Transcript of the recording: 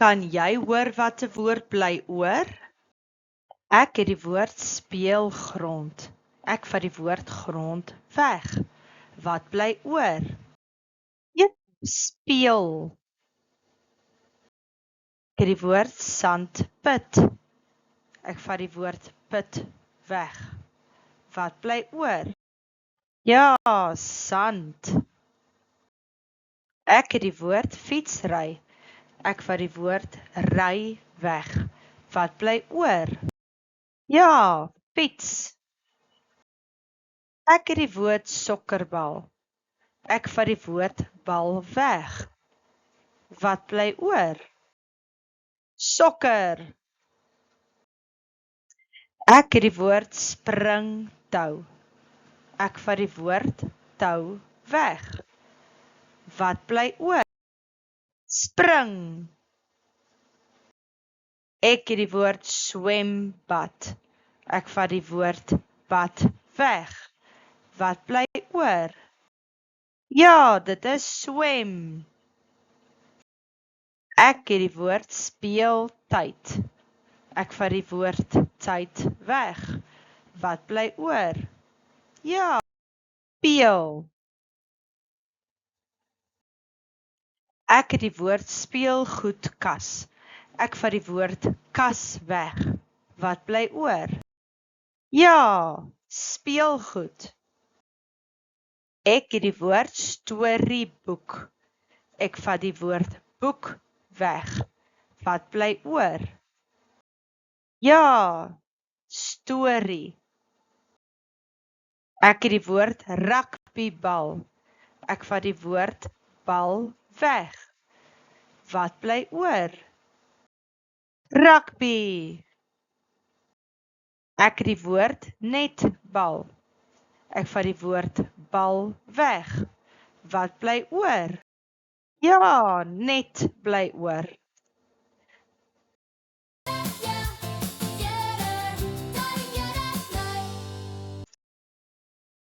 Kan jy hoor wat 'n woord bly oor? Ek het die woord speelgrond. Ek vat die woord grond weg. Wat bly oor? Speel. Ek het die woord sandput. Ek vat die woord put weg. Wat bly oor? Ja, sand. Ek het die woord fietsry. Ek vat die woord ry weg. Wat bly oor? Ja, fiets. Ek het die woord sokkerbal. Ek vat die woord bal weg. Wat bly oor? Sokker. Ek het die woord springtou. Ek vat die woord tou weg. Wat bly oor? Spring. Ek het die woord swembad. Ek vat die woord bad weg. Wat bly oor? Ja, dit is swem. Ek het die woord speeltyd. Ek vat die woord tyd weg. Wat bly oor? Ja, speel. Ek het die woord speelgoedkas. Ek vat die woord kas weg. Wat bly oor? Ja, speelgoed. Ek het die woord storieboek. Ek vat die woord boek weg. Wat bly oor? Ja, storie. Ek het die woord rugbybal. Ek vat die woord bal weg. Wat bly oor? Rugby. Ek het die woord netbal. Ek vat die woord bal weg. Wat bly oor? Ja, net bly oor.